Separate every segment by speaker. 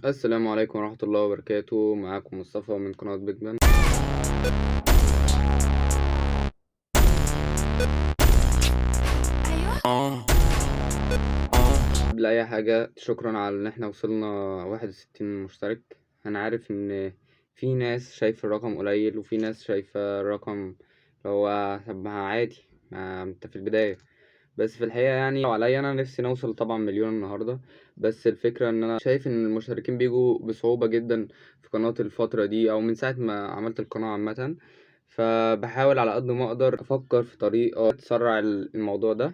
Speaker 1: السلام عليكم ورحمة الله وبركاته. معاكم مصطفى من قناة بيج بان. قبل أي حاجة شكرا على إن احنا وصلنا 61 مشترك. أنا عارف إن في ناس شايفة الرقم قليل وفي ناس شايفة الرقم اللي هو طب ما عادي، ما انت في البداية. بس في الحقيقة يعني لو عليا أنا نفسي نوصل طبعا مليون النهاردة. بس الفكرة إن أنا شايف إن المشتركين بيجوا بصعوبة جدا في قناة الفترة دي أو من ساعة ما عملت القناة عامة. فبحاول على قد ما أقدر أفكر في طريقة تسرع الموضوع ده.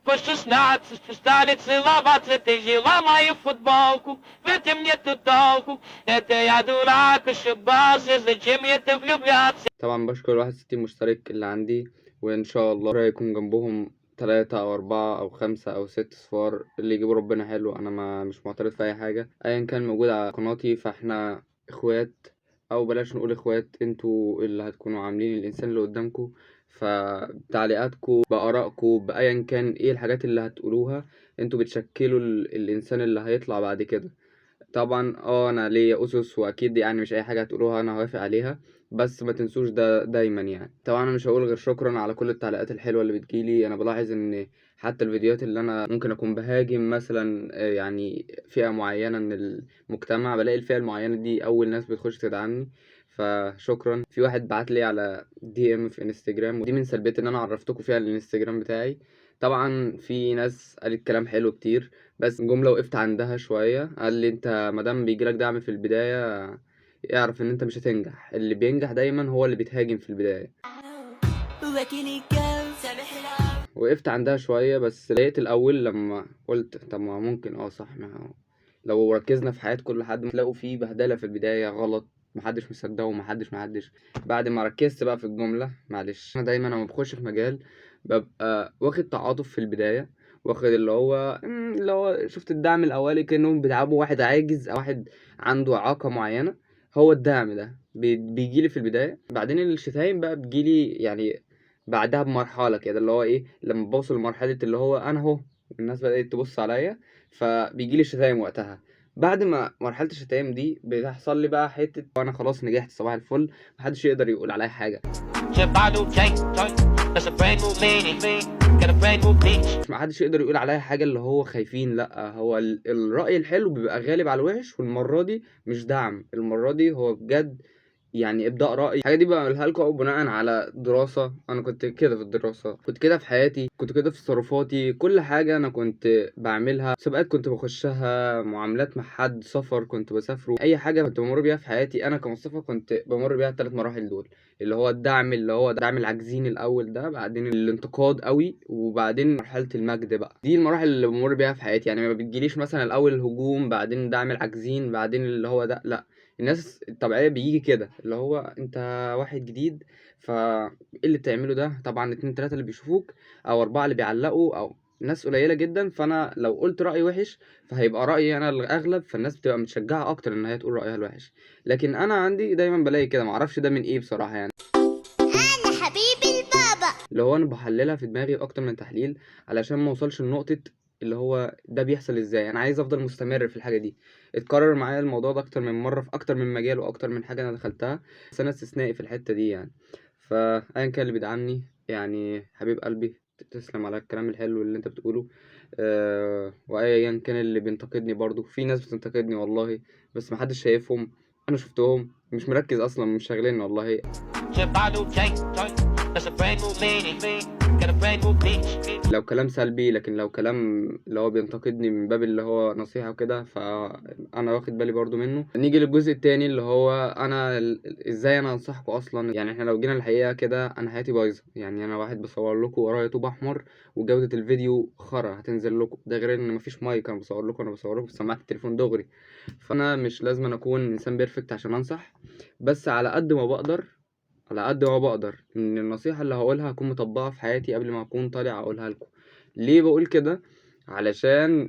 Speaker 2: Pois stali целоваться, ты жила мою футболку, в этом нету толку, это я дурак, ошибался, зачем это влюбляться.
Speaker 1: طبعا بشكر 61 مشترك اللي عندي، وإن شاء الله يكون جنبهم 3 أو 4 أو 5 أو 6 صفار اللي يجيبوا ربنا حلو. أنا ما مش معترض في أي حاجة أيا كان موجود على قناتي، فإحنا إخوات أو بلاش نقول إخوات، انتوا اللي هتكونوا عاملين الإنسان اللي قدامكوا. فبتعليقاتكوا بآرائكوا بأيا كان ايه الحاجات اللي هتقولوها، انتوا بتشكلوا الإنسان اللي هيطلع بعد كده. طبعا انا ليا اسس واكيد يعني مش اي حاجه هتقولوها انا هوافق عليها، بس ما تنسوش ده دايما. يعني طبعا انا مش هقول غير شكرا على كل التعليقات الحلوه اللي بتجيلي. انا بلاحظ ان حتى الفيديوهات اللي انا ممكن اكون بهاجم مثلا يعني فئه معينه من المجتمع، بلاقي الفئه المعينه دي اول ناس بتخش تدعمني. فشكرا. في واحد بعت لي على دي ام في انستجرام، ودي من سلبيات ان انا عرفتكم فيها الانستجرام بتاعي. طبعا في ناس قالت كلام حلو كتير، بس جملة وقفت عندها شوية. قال لي انت مادام بيجيلك دعم في البداية اعرف ان انت مش هتنجح. اللي بينجح دايما هو اللي بيتهاجم في البداية. وقفت عندها شوية، بس لقيت الأول لما قلت طب ما ممكن صح، ما هو لو ركزنا في حياة كل حد تلاقوا فيه بهدلة في البداية غلط، محدش مصدقه محدش. بعد ما ركزت بقى في الجملة، معلش انا دايما لما بخش في مجال ببقى واخد تعاطف في البداية، واخد اللي هو شفت الدعم الأولي كأنهم بيدعموا واحد عاجز أو واحد عنده إعاقة معينة. هو الدعم ده بيجيلي في البداية، بعدين الشتايم بقى بتجيلي يعني بعدها بمرحلة كده، اللي هو ايه لما بوصل لمرحلة اللي هو انا اهو الناس بدأت تبص عليا، فبيجيلي الشتايم وقتها. بعد ما مرحلة الشتايم دي بتحصل لي بقى حتة وانا خلاص نجحت صباح الفل، محدش يقدر يقول عليا حاجة. مش محدش يقدر يقول عليا حاجة اللي هو خايفين، لا هو الرأي الحلو بيبقى غالب على الوحش. والمرة دي مش دعم، المرة دي هو بجد يعني ابداء راي. الحاجه دي بعملها لكم بناء على دراسه. انا كنت كده في الدراسه، كنت كده في حياتي، كنت كده في تصرفاتي. كل حاجه انا كنت بعملها، سباقات كنت بخشها، معاملات مع حد، سفر كنت بسافره، اي حاجه كنت بمر بيها في حياتي انا كمصطفى كنت بمر بيها الثلاث مراحل دول. اللي هو الدعم، اللي هو دعم العاجزين الاول ده، بعدين الانتقاد قوي، وبعدين مرحله المجد بقى. دي المراحل اللي بمر بيها في حياتي. يعني ما بتجيليش مثلا الاول الهجوم بعدين دعم العاجزين بعدين اللي هو ده، لا. الناس الطبيعية بيجي كده، اللي هو انت واحد جديد، ايه اللي بتعمله ده؟ طبعا 2 3 اللي بيشوفوك او 4 اللي بيعلقوا او ناس قليلة جدا. فانا لو قلت رأي وحش فهيبقى رأيي انا الاغلب، فالناس بتبقى متشجعة اكتر ان هي تقول رأيها الوحش. لكن انا عندي دايما بلاقي كده، معرفش ده من ايه بصراحة. يعني
Speaker 3: انا حبيبي البابا
Speaker 1: اللي هو انا بحللها في دماغي اكتر من تحليل، علشان ما اوصلش لنقطة اللي هو ده بيحصل ازاي. انا عايز افضل مستمر في الحاجة دي. اتكرر معايا الموضوع ده اكتر من مرة في اكتر من مجال واكتر من حاجة انا دخلتها، بس انا استثنائي في الحتة دي يعني. فايا كان اللي بيدعمني يعني حبيب قلبي، تسلم على الكلام الحلو اللي انت بتقوله. وايا كان اللي بينتقدني، برضو في ناس بتنتقدني والله، بس محدش شايفهم. انا شفتهم مش مركز اصلا، مش شاغلين والله. لو كلام سلبي، لكن لو كلام اللي هو بينتقدني من باب اللي هو نصيحة وكده فأنا واخد بالي برضو منه. نيجي للجزء التاني اللي هو أنا إزاي أنا أنصحكم أصلا. يعني إحنا لو جينا الحقيقة كده أنا حياتي بايظة. يعني أنا واحد بصور لكم ورايا طوب أحمر وجودة الفيديو خرا هتنزل لكم، ده غير إن مفيش مايك. أنا بصور لكم بسماعة التليفون دغري. فأنا مش لازم أنا أكون إنسان بيرفكت عشان أنصح، بس على قد ما بقدر، ان النصيحة اللي هقولها هكون مطبقها في حياتي قبل ما اكون طالع اقولها لكم. ليه بقول كده؟ علشان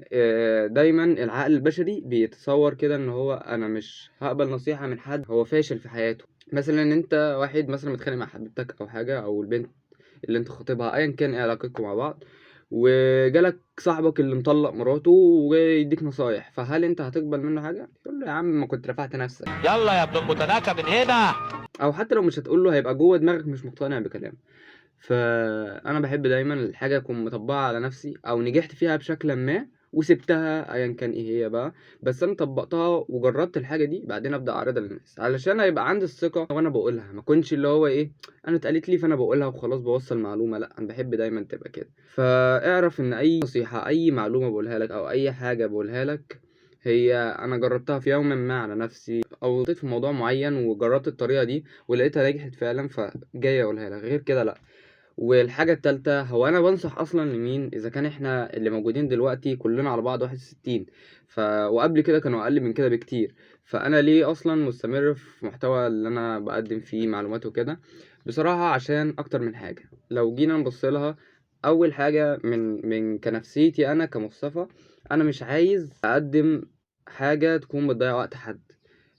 Speaker 1: دايما العقل البشري بيتصور كده ان هو انا مش هقبل نصيحة من حد هو فاشل في حياته. مثلا انت واحد مثلا متخانق مع حبيبتك او حاجة، او البنت اللي انت خاطبها، ايا كان ايه علاقتكم مع بعض، وجالك صاحبك اللي مطلق مراته ويديك نصايح، فهل انت هتقبل منه حاجه؟ تقول له يا عم ما كنت رفعت نفسك.
Speaker 2: يلا يا ابن المتناكة من هنا.
Speaker 1: او حتى لو مش هتقول له هيبقى جوه دماغك مش مقتنع بكلامه. فانا بحب دايما الحاجه اكون مطبقها على نفسي او نجحت فيها بشكل ما وسبتها ايا كان ايه هي بقى، بس انا طبقتها وجربت الحاجه دي بعدين ابدا اعرضها للناس علشان هيبقى عندي الثقه وانا بقولها، ما كنتش اللي هو ايه انا اتقالت لي فانا بقولها وخلاص بوصل معلومه. لا انا بحب دايما تبقى كده. فاعرف ان اي نصيحه اي معلومه بقولها لك او اي حاجه بقولها لك هي انا جربتها في يوم ما على نفسي او في موضوع معين وجربت الطريقه دي ولقيتها نجحت فعلا فجاي اقولها لك، غير كده لا. والحاجة التالتة هو أنا بنصح أصلا لمين إذا كان إحنا اللي موجودين دلوقتي كلنا على بعض 61 وقبل كده كانوا أقل من كده بكتير، فأنا ليه أصلا مستمر في محتوى اللي أنا بقدم فيه معلومات وكده؟ بصراحة عشان أكتر من حاجة. لو جينا نبص لها، أول حاجة من كنفسيتي أنا كمصطفى، أنا مش عايز أقدم حاجة تكون بتضيع وقت حد،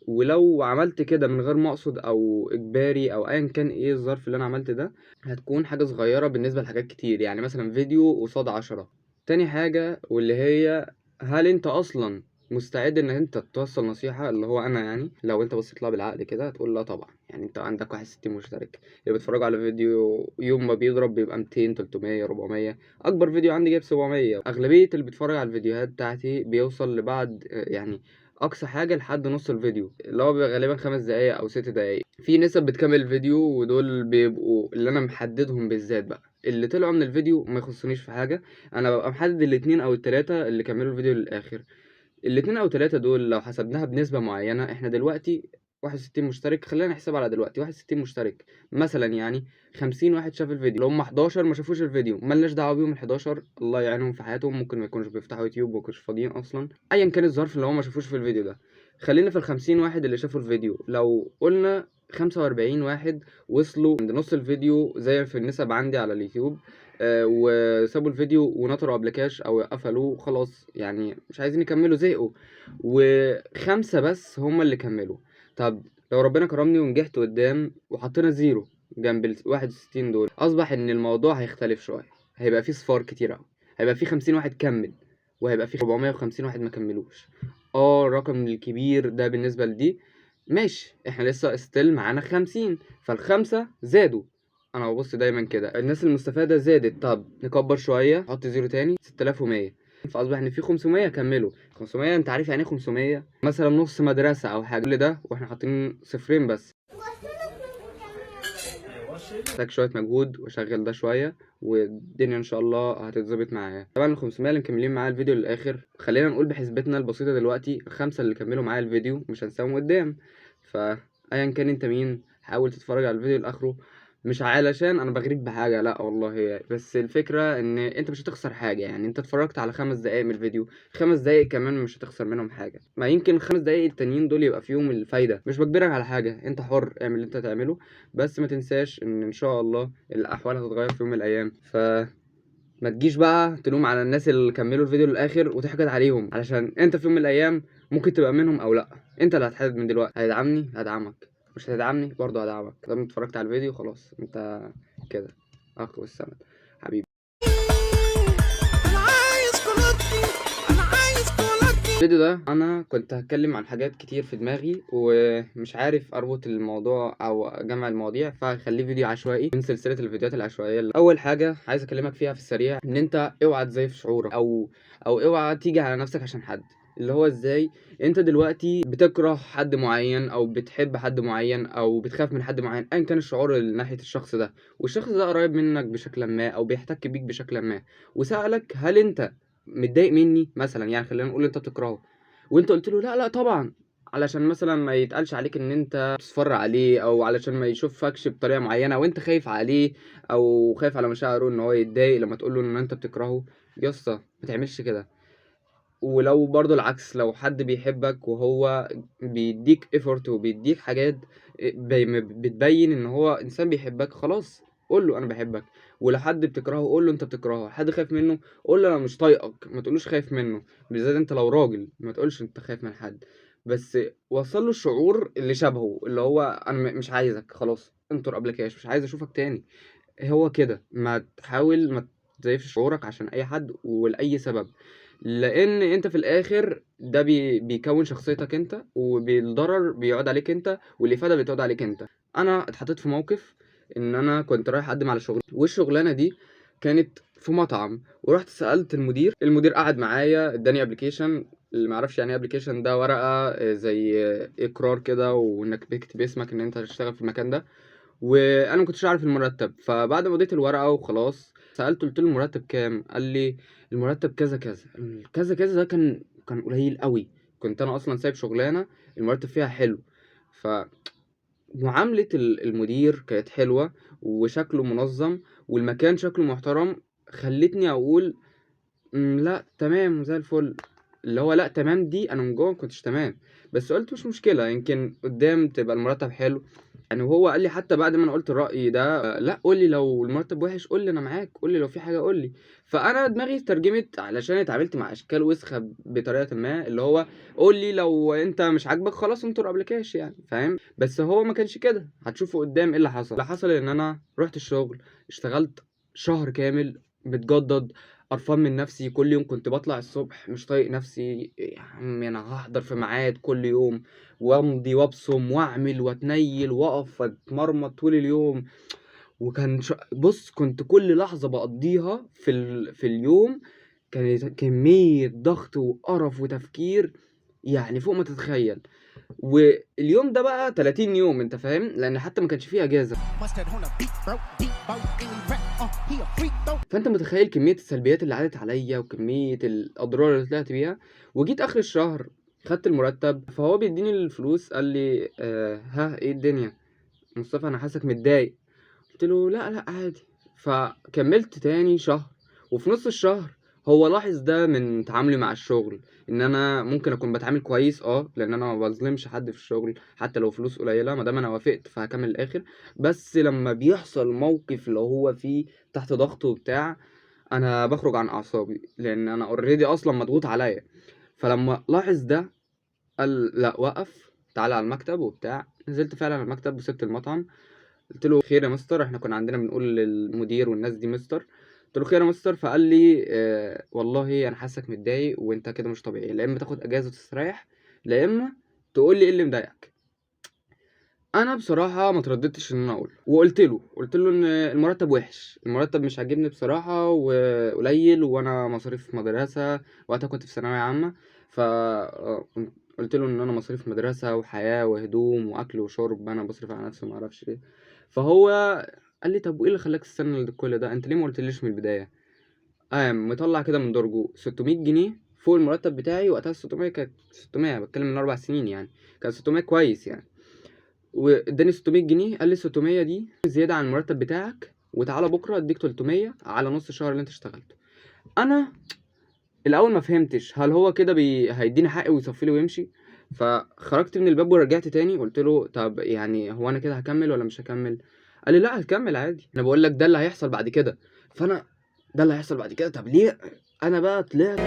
Speaker 1: ولو عملت كده من غير ما اقصد او اجباري او ايا كان ايه الظرف اللي انا عملت ده هتكون حاجة صغيرة بالنسبة لحاجات كتير، يعني مثلا فيديو قصاد 10. تاني حاجة واللي هي هل انت اصلا مستعد ان انت توصل نصيحة؟ اللي هو انا يعني لو انت بصيت لها بالعقل كده هتقول لا طبعا، يعني انت عندك 61 مشترك اللي بيتفرجوا على فيديو يوم ما بيضرب بيبقى 200 300 400، اكبر فيديو عندي جايب 700. اغلبية اللي بيتفرج على الفيديوهات بتاعتي بيوصل لبعد يعني اقصى حاجه لحد نص الفيديو اللي هو بيبقى غالبا 5 دقايق او 6 دقايق. في نسب بتكمل الفيديو ودول بيبقوا اللي انا محددهم بالذات بقى، اللي طلعوا من الفيديو ما يخصنيش في حاجه، انا ببقى محدد الاتنين او التلاتة اللي كملوا الفيديو للاخر. الاتنين او تلاتة دول لو حسبناها بنسبة معينة، احنا دلوقتي 61 مشترك، خلينا نحسبها على دلوقتي 61 مشترك مثلا، يعني 50 واحد شاف الفيديو، لو هم 11 ما شافوش الفيديو ملناش دعوة بيهم. ال 11 الله يعينهم في حياتهم، ممكن ما يكونوش بيفتحوا يوتيوب وما يكونوش فاضيين اصلا، ايا كان الظرف اللي هم ما شافوش في الفيديو ده. خلينا في ال 50 واحد اللي شافوا الفيديو، لو قلنا 45 واحد وصلوا عند نص الفيديو زي في النسب عندي على اليوتيوب، وسابوا الفيديو ونطروا قبل كاش او قفلوه خلاص يعني مش عايزين يكملوا زهقوا، و5 بس هم اللي كملوا. طب لو ربنا كرمني ونجحت قدام وحطينا زيرو جنب ال 61 دول، اصبح ان الموضوع هيختلف شويه، هيبقى فيه صفار كتير قوي، هيبقى فيه 50 واحد كمل وهيبقى فيه 450 واحد ما كملوش. الرقم الكبير ده بالنسبه لدي ماشي، احنا لسه استيل معانا 50، فالخمسة زادوا. انا ببص دايما كده الناس المستفادة زادت، طب نكبر شوية نحط زيرو تاني 6100، فاصبح ان في 500 كملوا. 500 انت عارف يعني ايه 500؟ مثلا نص مدرسة او حاجة، كل ده واحنا حاطين صفرين بس. محتاج شوية مجهود واشغل ده شوية والدنيا ان شاء الله هتتظبط معايا. طبعا ال 500 اللي مكملين معايا الفيديو للاخر، خلينا نقول بحسبتنا البسيطة دلوقتي ال5 اللي كملوا معايا الفيديو مش هنساهم قدام. فايا كان انت مين حاول تتفرج على الفيديو لاخره، مش علشان انا بغريك بحاجه لا والله، بس الفكره ان انت مش هتخسر حاجه، يعني انت اتفرجت على 5 دقايق من الفيديو، 5 دقايق كمان مش هتخسر منهم حاجه، ما يمكن ال5 دقايق التانيين دول يبقى فيهم الفايده. مش بجبرك على حاجه، انت حر اعمل اللي انت تعمله، بس ما تنساش ان شاء الله الاحوال هتتغير في يوم من الايام. ما تجيش بقى تلوم على الناس اللي كملوا الفيديو للاخر وتحقد عليهم، علشان انت في يوم من الايام ممكن تبقى منهم او لا. انت اللي هتحدد من دلوقتي، هيدعمني هدعمك، مش هتدعمني برضه هدعمك، لما اتفرجت على الفيديو خلاص انت كده اخ والسند حبيبي. الفيديو ده انا كنت هتكلم عن حاجات كتير في دماغي ومش عارف اربط الموضوع او جمع المواضيع، فهخليه فيديو عشوائي من سلسله الفيديوهات العشوائيه. اول حاجه عايز اكلمك فيها في السريع ان انت اوعى تزيف شعورك او اوعى تيجي على نفسك عشان حد. اللي هو ازاي انت دلوقتي بتكره حد معين او بتحب حد معين او بتخاف من حد معين، ايا كان الشعور اللي ناحيه الشخص ده، والشخص ده قريب منك بشكل ما او بيحتك بيك بشكل ما، وسألك هل انت متضايق مني مثلا، يعني خلينا نقول انت بتكرهه وانت قلت له لا لا طبعا، علشان مثلا ما يتقالش عليك ان انت بتصفر عليه او علشان ما يشوفكش بطريقه معينه وانت خايف عليه او خايف على مشاعره ان هو يتضايق لما تقول له ان انت بتكرهه. يا اسطى ما تعملش كده. ولو برضو العكس، لو حد بيحبك وهو بيديك effort وبيديك حاجات بتبين ان هو انسان بيحبك، خلاص قول له انا بحبك. ولو حد بتكرهه قول له انت بتكرهه، حد خايف منه قول له انا مش طايقك، ما تقولوش خايف منه، بالذات انت لو راجل ما تقولش انت خايف من حد، بس وصل له الشعور اللي شبهه، اللي هو انا مش عايزك خلاص انطر قبل كاش، مش عايز اشوفك تاني. هو كده، ما تحاول ما تزيفش شعورك عشان اي حد ولاي سبب، لان انت في الاخر ده بيكون شخصيتك انت، وبالضرر بيعود عليك انت، والافاده بتعود عليك انت. انا اتحطيت في موقف ان انا كنت رايح اقدم على شغل، والشغلانه دي كانت في مطعم، ورحت سالت المدير قعد معايا اداني ابلكيشن. اللي معرفش يعني ايه ابلكيشن، ده ورقه زي اقرار كده، وانك بتكتب اسمك ان انت هتشتغل في المكان ده. وانا ما كنتش عارف المرتب، فبعد ما اديت الورقه وخلاص سالته، قلت له المرتب كام؟ قال لي المرتب كذا كذا. كذا كذا ده كان قليل قوي. كنت انا اصلا سايب شغلانه المرتب فيها حلو. فمعامله المدير كانت حلوه، وشكله منظم، والمكان شكله محترم، خلتني اقول لا تمام زي الفل. اللي هو لا تمام دي انا من جوه ما كنتش تمام، بس قلت مش مشكله، يمكن قدام تبقى المرتب حلو يعني. وهو قال لي حتى بعد ما انا قلت الرأي ده لا قول لي لو المرتب وحش، قول لي انا معاك، قول لي لو في حاجه قول لي. فانا دماغي ترجمت علشان اتعاملت مع اشكال وسخه بطريقه ما، اللي هو قول لي لو انت مش عاجبك خلاص انطر قبل كاش يعني، فاهم؟ بس هو ما كانش كده. هتشوفوا قدام ايه اللي حصل. اللي حصل ان انا رحت الشغل، اشتغلت شهر كامل متجدد، قرفان من نفسي. كل يوم كنت بطلع الصبح مش طايق نفسي، يا عمي انا هحضر في ميعاد كل يوم، وامضي وابصم واعمل واتنيل واقف واتمرمط طول اليوم. وكان بص كنت كل لحظة بقضيها في اليوم كانت كمية ضغط وقرف وتفكير يعني فوق ما تتخيل. واليوم ده بقى 30 يوم، انت فاهم، لان حتى ما كانش فيه اجازة. فانت متخيل كمية السلبيات اللي عادت عليا وكمية الاضرار اللي طلعت بيها. وجيت اخر الشهر خدت المرتب، فهو بيديني الفلوس، قال لي ها ايه الدنيا مصطفى، انا حاسك متضايق. قلت له لا لا عادي. فكملت تاني شهر، وفي نص الشهر هو لاحظ ده من تعاملي مع الشغل، ان انا ممكن اكون بتعامل كويس لان انا ما بظلمش حد في الشغل حتى لو فلوس قليله، ما دام انا وافقت فهكمل الاخر. بس لما بيحصل موقف اللي هو فيه تحت ضغط وبتاع، انا بخرج عن اعصابي، لان انا اوريدي اصلا مضغوط عليا. فلما لاحظ ده قال لا وقف، تعالى على المكتب وبتاع. نزلت فعلا على المكتب وسبت المطعم. قلت له خير يا مستر، احنا كنا عندنا بنقول للمدير والناس دي مستر. قلت له خير يا مستر. فقال لي والله انا حاسك متضايق وانت كده مش طبيعي، لا اما تاخد اجازه وتستريح، لا اما تقول لي ايه اللي مضايقك. انا بصراحه ما ترددتش ان انا اقول، قلت له ان المرتب وحش، المرتب مش عاجبني بصراحه وقليل، وانا مصاريف مدرسه، وقتها كنت في ثانويه عامه. ف قلت له ان انا مصاريف مدرسه وحياه وهدوم واكل وشرب انا بصرف على نفسي وما اعرفش ايه. فهو قال لي طب وايه اللي خلاك تستنى كل ده، انت ليه ما قلتليش من البدايه؟ قام مطلع كده من درجه 600 جنيه فوق المرتب بتاعي. وقتها 600 كانت 600، بتكلم من 4 سنين يعني، كان 600 كويس يعني. واداني 600 جنيه، قال لي 600 دي زياده عن المرتب بتاعك، وتعالى بكره اديك 300 على نص الشهر اللي انت اشتغلته. انا الاول ما فهمتش هل هو كده هيديني حقي ويصفي لي ويمشي. فخرجت من الباب ورجعت تاني، قلت له طب يعني هو انا كده هكمل ولا مش هكمل؟ قال لي لا هتكمل عادي، انا بقول لك ده اللي هيحصل بعد كده. فانا ده اللي هيحصل بعد كده، طب ليه انا بقى طلعت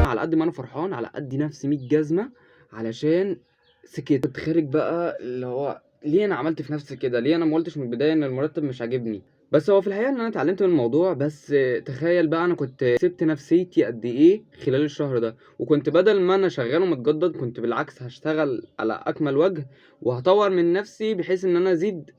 Speaker 1: على قد ما انا فرحان على قد نفسي 100 جزمه علشان سكت. كنت خارج بقى اللي هو ليه انا عملت في نفسي كده، ليه انا ما قلتش من البدايه ان المرتب مش عاجبني. بس هو في الحقيقه ان انا اتعلمت من الموضوع. بس تخيل بقى انا كنت سبت نفسيتي قد ايه خلال الشهر ده، وكنت بدل ما انا شغال ومتجدد كنت بالعكس هشتغل على اكمل وجه، وهطور من نفسي بحيث ان انا ازيد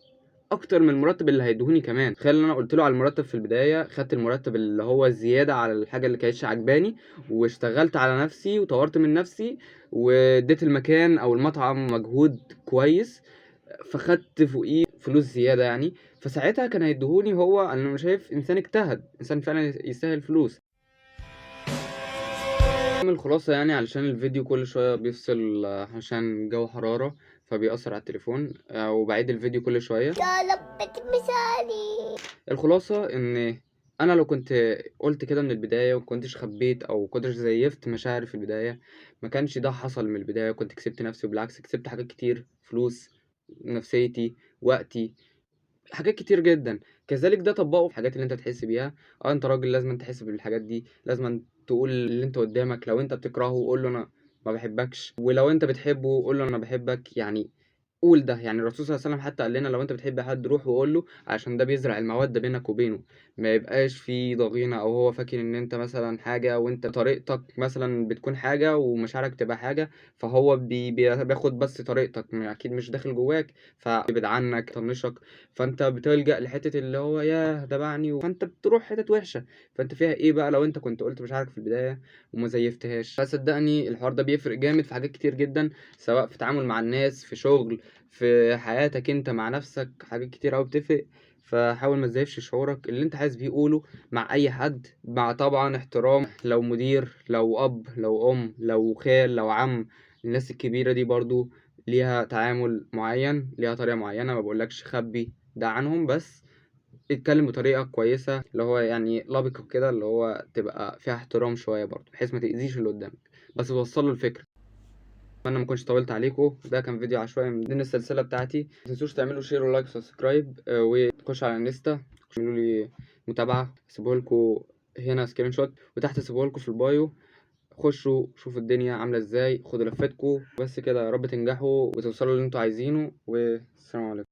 Speaker 1: اكتر من المرتب اللي هيدهوني كمان. تخيل ان انا قلت له على المرتب في البدايه، خدت المرتب اللي هو زياده على الحاجه اللي كانتش عجباني، واشتغلت على نفسي وطورت من نفسي، واديت المكان او المطعم مجهود كويس، فخدت فوقيه فلوس زياده يعني. فساعتها كان هيدهوني. هو انا شايف انسان اجتهد، انسان فعلا يستاهل فلوس. الخلاصة يعني علشان الفيديو كل شوية بيفصل عشان جو حرارة فبيأثر على التليفون، وبعيد الفيديو كل شوية.
Speaker 3: يا لبة مثالي.
Speaker 1: الخلاصة ان انا لو كنت قلت كده من البداية وكنتش خبيت او كنتش زيفت مشاعري في البداية، ما كانش ده حصل من البداية. كنت كسبت نفسي، وبالعكس كسبت حاجات كتير، فلوس، نفسيتي، وقتي، حاجات كتير جدا. كذلك ده طبقه في الحاجات اللي انت تحس بيها. انت راجل لازم تحس بالحاجات دي، لازم تقول اللي انت قدامك. لو انت بتكرهه قول له انا ما بحبكش، ولو انت بتحبه قول له انا بحبك يعني. قول ده. يعني الرسول صلى الله عليه وسلم حتى قال لنا لو انت بتحب حد روح وقول له، عشان ده بيزرع المودة بينك وبينه، ما يبقاش في ضغينة او هو فاكر ان انت مثلا حاجة وانت طريقتك مثلا بتكون حاجة ومشاعرك تبقى حاجة، فهو بياخد بس طريقتك، اكيد مش داخل جواك، فبيبعد عنك يطنشك، فانت بتلجأ لحتة اللي هو ياه ده باعني، فانت بتروح حتت وحشة. فانت فيها ايه بقى لو انت كنت قلت مشاعرك في البداية وما زيفتهاش؟ فصدقني الحوار ده بيفرق جامد في حاجات كتير جدا، سواء في تعامل مع الناس، في شغل، في حياتك انت مع نفسك، حاجات كتير اوي بتفرق. فحاول ما تزيفش شعورك، اللي انت حاسس بيه قوله مع اي حد، مع طبعا احترام، لو مدير، لو اب، لو ام، لو خال، لو عم. الناس الكبيرة دي برضو ليها تعامل معين، ليها طريقة معينة، ما بقولكش خبي ده عنهم، بس اتكلم بطريقة كويسة، اللي هو يعني لبقة كده، اللي هو تبقى فيها احترام شوية برضو، بحيث ما تأذيش اللي قدامك، بس توصل له الفكرة. اتمنى ما كنتش طولت عليكم، ده كان فيديو عشوائي من ضمن السلسله بتاعتي. ما تنسوش تعملوا شير ولايك وسبسكرايب، وتخشوا على الانستا تعملوا لي متابعه، هسيبه لكم هنا سكرين شوت وتحت هسيبه لكم في البايو. خشوا شوفوا الدنيا عامله ازاي، خدوا لفتكم بس كده. يا رب تنجحوا وتوصلوا اللي انتوا عايزينه، والسلام عليكم.